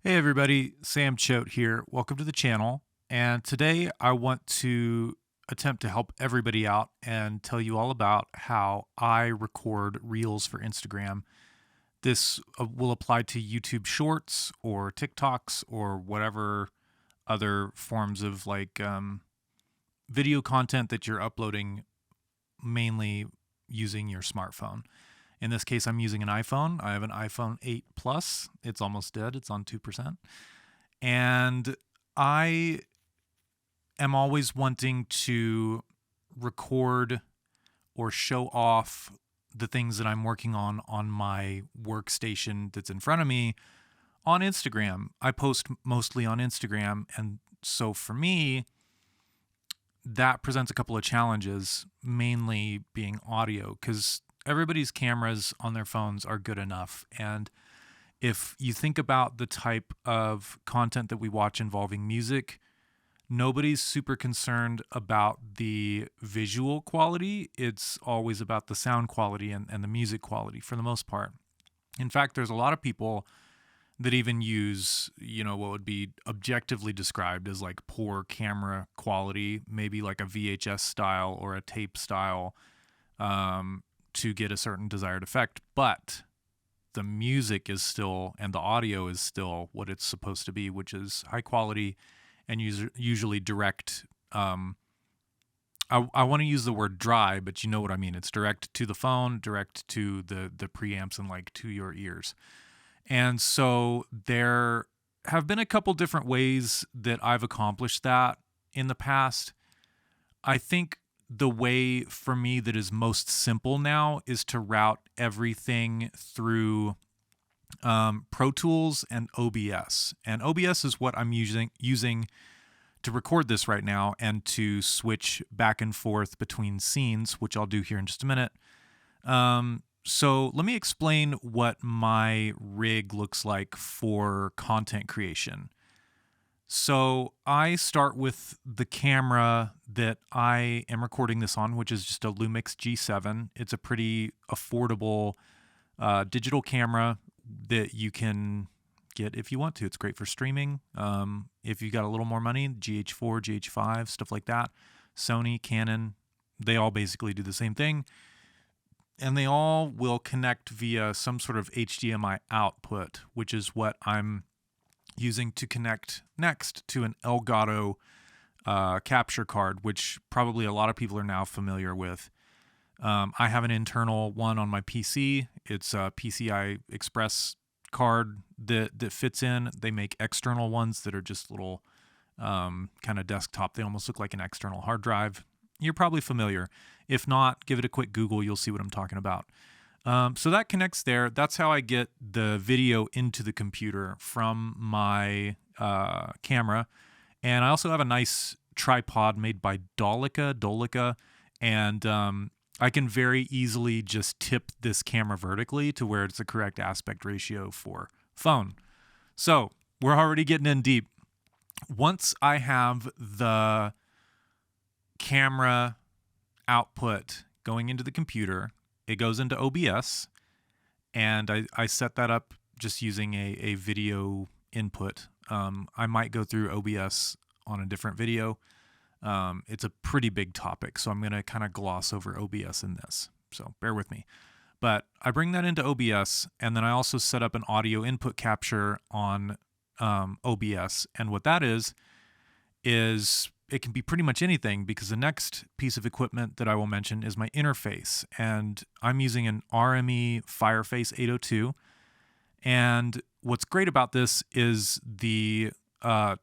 Hey everybody, Sam Choate here. Welcome to the channel. And today I want to attempt to help everybody out and tell you all about how I record reels for Instagram. This will apply to YouTube Shorts or TikToks or whatever other forms of video content that you're uploading mainly using your smartphone. In this case, I'm using an iPhone. I have an iPhone 8 Plus. It's almost dead. It's on 2%. And I am always wanting to record or show off the things that I'm working on my workstation that's in front of me on Instagram. I post mostly on Instagram. And so for me, that presents a couple of challenges, mainly being audio, because everybody's cameras on their phones are good enough. And if you think about the type of content that we watch involving music, nobody's super concerned about the visual quality. It's always about the sound quality and the music quality for the most part. In fact, there's a lot of people that even use, what would be objectively described as like poor camera quality, maybe like a VHS style or a tape style, to get a certain desired effect. But the music is still, and the audio is still what it's supposed to be, which is high quality and usually direct. I want to use the word dry, but you know what I mean. It's direct to the phone, direct to the preamps, and like to your ears. And so there have been a couple different ways that I've accomplished that in the past. I think the way for me that is most simple now is to route everything through Pro Tools and OBS. And OBS is what I'm using to record this right now and to switch back and forth between scenes, which I'll do here in just a minute. So let me explain what my rig looks like for content creation. So I start with the camera that I am recording this on, which is just a Lumix G7. It's a pretty affordable digital camera that you can get if you want to. It's great for streaming. If you got a little more money, GH4, GH5, stuff like that. Sony, Canon, they all basically do the same thing. And they all will connect via some sort of HDMI output, which is what I'm using to connect next to an Elgato capture card, which probably a lot of people are now familiar with. I have an internal one on my PC. It's a PCI Express card that fits in. They make external ones that are just little kind of desktop. They almost look like an external hard drive. You're probably familiar. If not, give it a quick Google. You'll see what I'm talking about. So that connects there. That's how I get the video into the computer from my camera. And I also have a nice tripod made by Dolica. And I can very easily just tip this camera vertically to where it's the correct aspect ratio for phone. So we're already getting in deep. Once I have the camera output going into the computer, it goes into OBS, and I set that up just using a video input. I might go through OBS on a different video. It's a pretty big topic, so I'm going to kind of gloss over OBS in this, so bear with me. But I bring that into OBS, and then I also set up an audio input capture on OBS, and what that is it can be pretty much anything, because the next piece of equipment that I will mention is my interface, and I'm using an RME Fireface 802. And what's great about this is the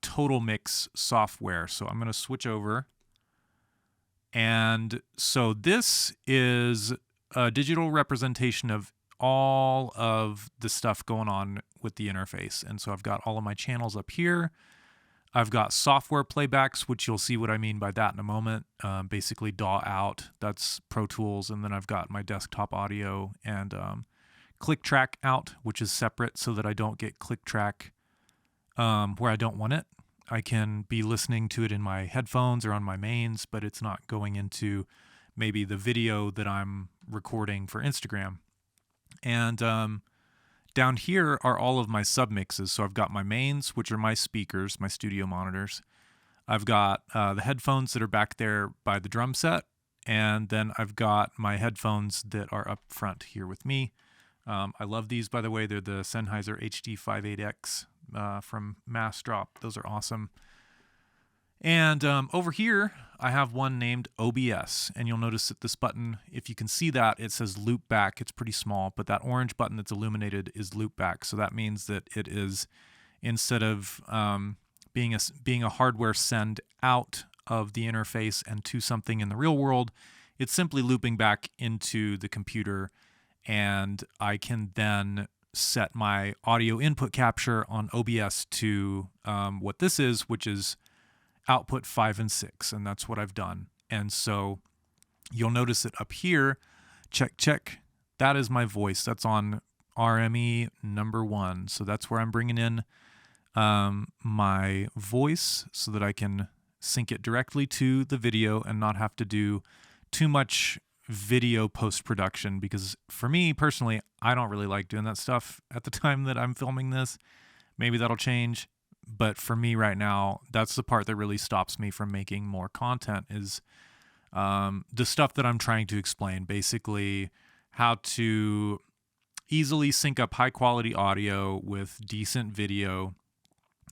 Total Mix software. So I'm going to switch over. And so this is a digital representation of all of the stuff going on with the interface. And so I've got all of my channels up here. I've got software playbacks, which you'll see what I mean by that in a moment. Basically DAW out, that's Pro Tools. And then I've got my desktop audio and click track out, which is separate so that I don't get click track where I don't want it. I can be listening to it in my headphones or on my mains, but it's not going into maybe the video that I'm recording for Instagram. And Down here are all of my submixes. So I've got my mains, which are my speakers, my studio monitors. I've got the headphones that are back there by the drum set. And then I've got my headphones that are up front here with me. I love these, by the way. They're the Sennheiser HD58X from Massdrop. Those are awesome. And over here, I have one named OBS. And you'll notice that this button, if you can see that, it says loop back. It's pretty small, but that orange button that's illuminated is loop back. So that means that it is, instead of being a hardware send out of the interface and to something in the real world, it's simply looping back into the computer, and I can then set my audio input capture on OBS to what this is, which is output 5 and 6, and that's what I've done. And so you'll notice that up here, check, that is my voice. That's on RME number 1. So that's where I'm bringing in my voice so that I can sync it directly to the video and not have to do too much video post-production, because for me personally, I don't really like doing that stuff at the time that I'm filming this. Maybe that'll change, but for me right now, that's the part that really stops me from making more content, is the stuff that I'm trying to explain, basically how to easily sync up high quality audio with decent video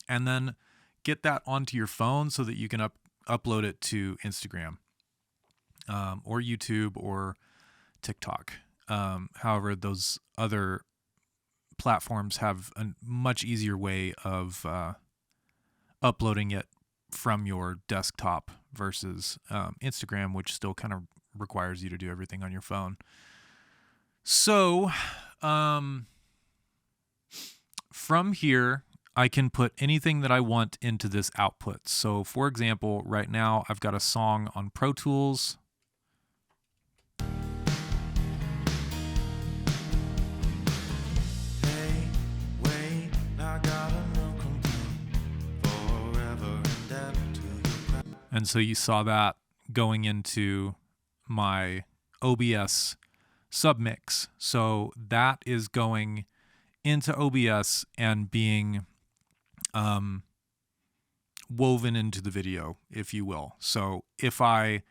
and then get that onto your phone so that you can upload it to Instagram or YouTube or TikTok. However, those other platforms have a much easier way of uploading it from your desktop versus Instagram, which still kind of requires you to do everything on your phone. So from here, I can put anything that I want into this output. So for example, right now I've got a song on Pro Tools. And so you saw that going into my OBS submix. So that is going into OBS and being woven into the video, if you will. So if I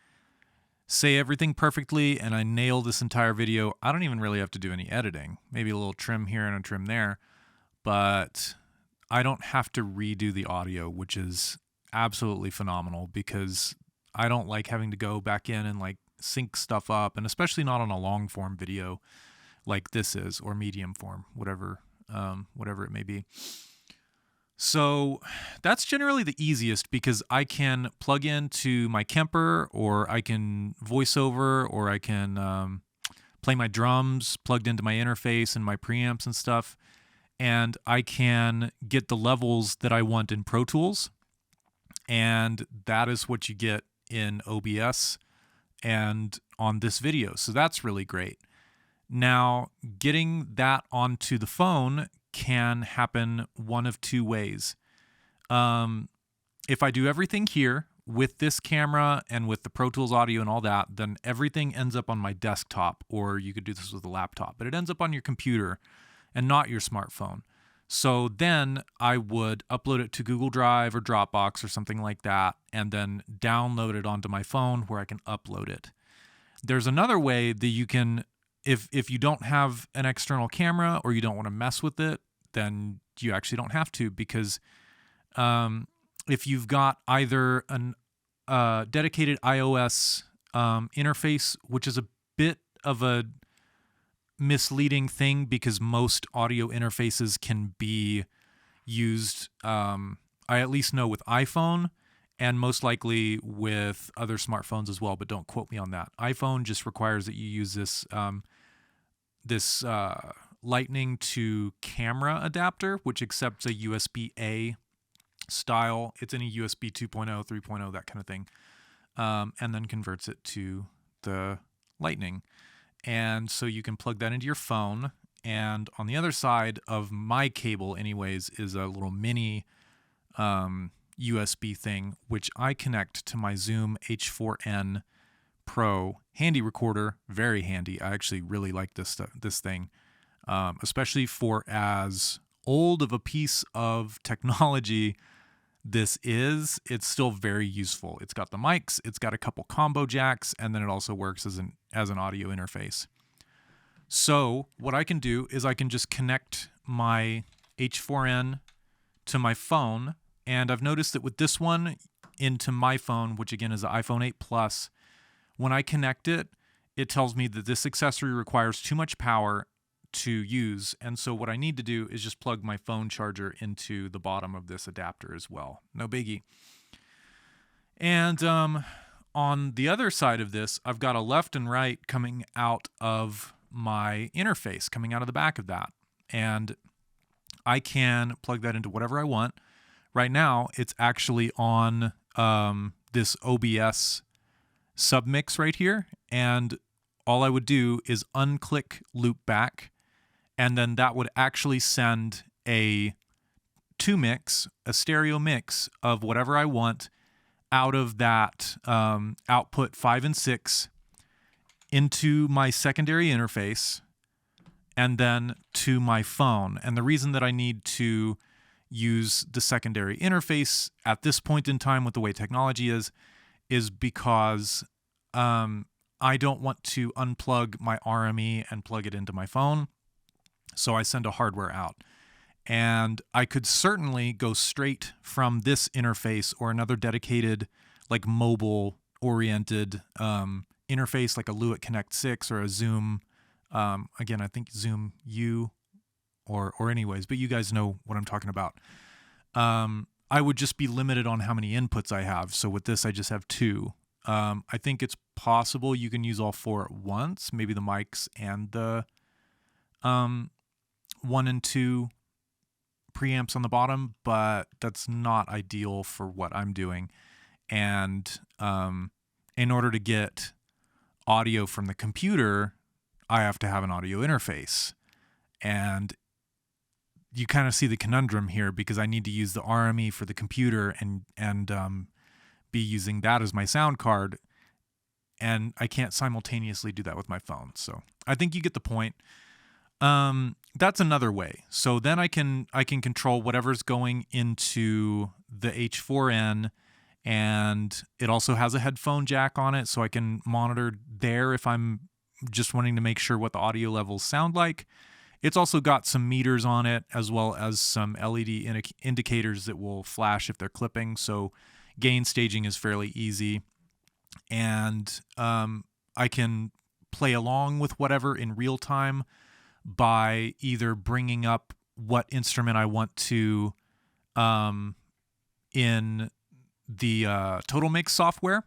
say everything perfectly and I nail this entire video, I don't even really have to do any editing. Maybe a little trim here and a trim there, but I don't have to redo the audio, which is absolutely phenomenal, because I don't like having to go back in and like sync stuff up, and especially not on a long form video like this is, or medium form, whatever it may be. So that's generally the easiest, because I can plug into my Kemper, or I can voice over, or I can play my drums plugged into my interface and my preamps and stuff, and I can get the levels that I want in Pro Tools, and that is what you get in OBS and on this video. So that's really great. Now, getting that onto the phone can happen one of two ways. If I do everything here with this camera and with the Pro Tools audio and all that, then everything ends up on my desktop, or you could do this with a laptop, but it ends up on your computer and not your smartphone. So then I would upload it to Google Drive or Dropbox or something like that, and then download it onto my phone where I can upload it. There's another way that you can, if you don't have an external camera or you don't want to mess with it, then you actually don't have to, because if you've got either an dedicated iOS interface, which is a bit of a misleading thing, because most audio interfaces can be used, I at least know, with iPhone, and most likely with other smartphones as well, but don't quote me on that. iPhone just requires that you use this Lightning to camera adapter, which accepts a USB-A style. It's any USB 2.0, 3.0, that kind of thing, and then converts it to the Lightning. And so you can plug that into your phone, and on the other side of my cable anyways is a little mini USB thing, which I connect to my Zoom H4n Pro handy recorder. Very handy. I actually really like this thing. especially for as old of a piece of technology this is. It's still very useful. It's got the mics, it's got a couple combo jacks, and then it also works as an audio interface. So what I can do is I can just connect my H4n to my phone, and I've noticed that with this one into my phone, which again is the iPhone 8 Plus, when I connect it, it tells me that this accessory requires too much power to use, and so what I need to do is just plug my phone charger into the bottom of this adapter as well. No biggie. And on the other side of this, I've got a left and right coming out of my interface, coming out of the back of that, and I can plug that into whatever I want. Right now, it's actually on this OBS submix right here, and all I would do is unclick loop back, and then that would actually send a stereo mix of whatever I want out of that output 5 and 6 into my secondary interface and then to my phone. And the reason that I need to use the secondary interface at this point in time with the way technology is because I don't want to unplug my RME and plug it into my phone. So I send a hardware out. And I could certainly go straight from this interface or another dedicated, like mobile-oriented interface, like a Lewitt Connect 6 or a Zoom. Again, I think Zoom U, or anyways, but you guys know what I'm talking about. I would just be limited on how many inputs I have. So with this, I just have 2. I think it's possible you can use all 4 at once, maybe the mics and the 1 and 2 preamps on the bottom, but that's not ideal for what I'm doing. And in order to get audio from the computer, I have to have an audio interface. And you kind of see the conundrum here because I need to use the RME for the computer and be using that as my sound card. And I can't simultaneously do that with my phone. So I think you get the point. That's another way. So then I can control whatever's going into the H4n, and it also has a headphone jack on it, so I can monitor there if I'm just wanting to make sure what the audio levels sound like. It's also got some meters on it, as well as some LED indicators that will flash if they're clipping, so gain staging is fairly easy. And I can play along with whatever in real time by either bringing up what instrument I want to in the Total Mix software,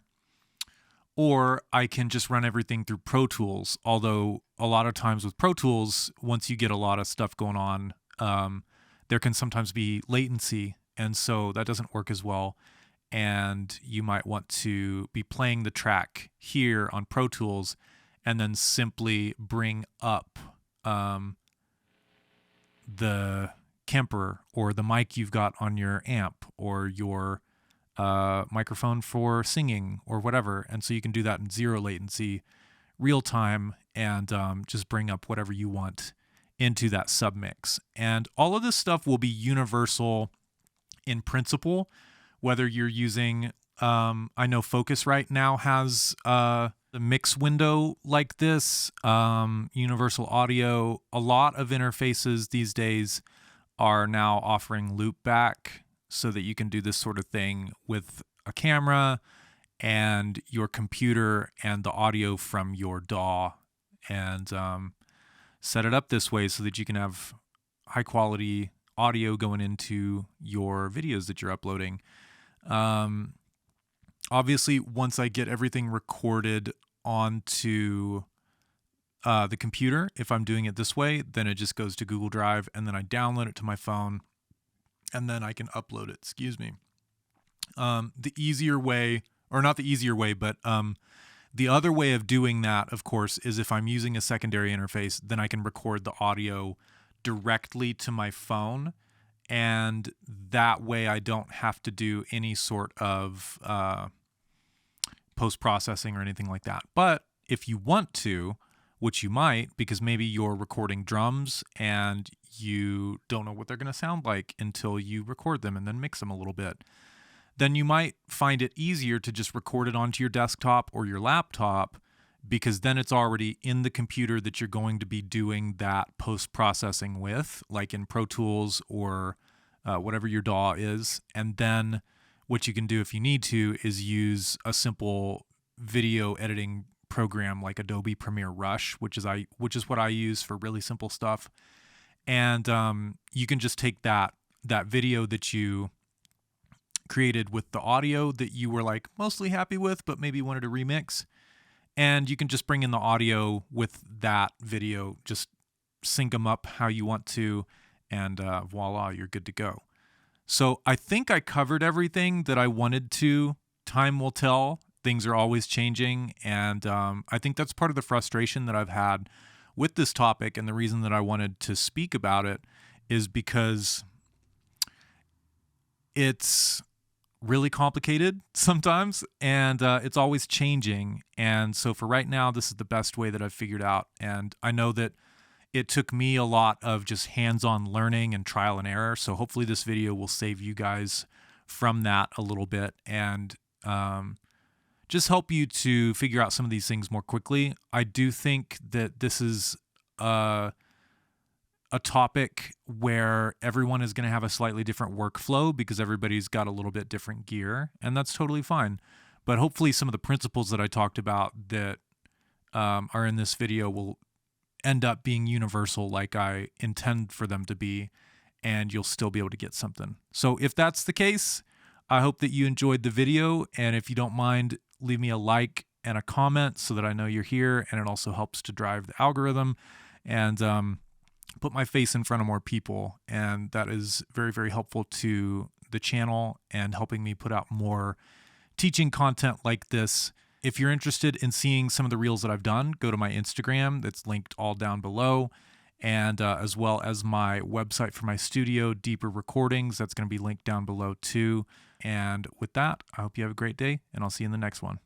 or I can just run everything through Pro Tools. Although a lot of times with Pro Tools, once you get a lot of stuff going on, there can sometimes be latency, and so that doesn't work as well. And you might want to be playing the track here on Pro Tools and then simply bring up the Kemper or the mic you've got on your amp or your microphone for singing or whatever. And so you can do that in 0 latency, real time, and just bring up whatever you want into that submix. And all of this stuff will be universal in principle, whether you're using, I know Focusrite now has the mix window like this, Universal Audio. A lot of interfaces these days are now offering loopback so that you can do this sort of thing with a camera and your computer and the audio from your DAW, and set it up this way so that you can have high quality audio going into your videos that you're uploading. Obviously, once I get everything recorded onto the computer, if I'm doing it this way, then it just goes to Google Drive, and then I download it to my phone, and then I can upload it. Excuse me. The easier way, or not the easier way, but the other way of doing that, of course, is if I'm using a secondary interface, then I can record the audio directly to my phone. And that way I don't have to do any sort of post-processing or anything like that. But if you want to, which you might because maybe you're recording drums and you don't know what they're going to sound like until you record them and then mix them a little bit. Then you might find it easier to just record it onto your desktop or your laptop because then it's already in the computer that you're going to be doing that post-processing with, like in Pro Tools or whatever your DAW is. And then what you can do if you need to is use a simple video editing program like Adobe Premiere Rush, which is what I use for really simple stuff. And you can just take that video that you created with the audio that you were like mostly happy with, but maybe wanted to remix. And you can just bring in the audio with that video, just sync them up how you want to, and voila, you're good to go. So I think I covered everything that I wanted to. Time will tell. Things are always changing. And I think that's part of the frustration that I've had with this topic. And the reason that I wanted to speak about it is because it's really complicated sometimes, and it's always changing. And so for right now, this is the best way that I've figured out. And I know that it took me a lot of just hands-on learning and trial and error. So hopefully this video will save you guys from that a little bit and just help you to figure out some of these things more quickly. I do think that this is a topic where everyone is going to have a slightly different workflow because everybody's got a little bit different gear, and that's totally fine. But hopefully some of the principles that I talked about that are in this video will end up being universal like I intend for them to be, and you'll still be able to get something. So if that's the case, I hope that you enjoyed the video, and if you don't mind, leave me a like and a comment so that I know you're here, and it also helps to drive the algorithm and put my face in front of more people, and that is very, very helpful to the channel and helping me put out more teaching content like this. If you're interested in seeing some of the reels that I've done, go to my Instagram. That's linked all down below, and as well as my website for my studio, Deeper Recordings. That's going to be linked down below too. And with that, I hope you have a great day, and I'll see you in the next one.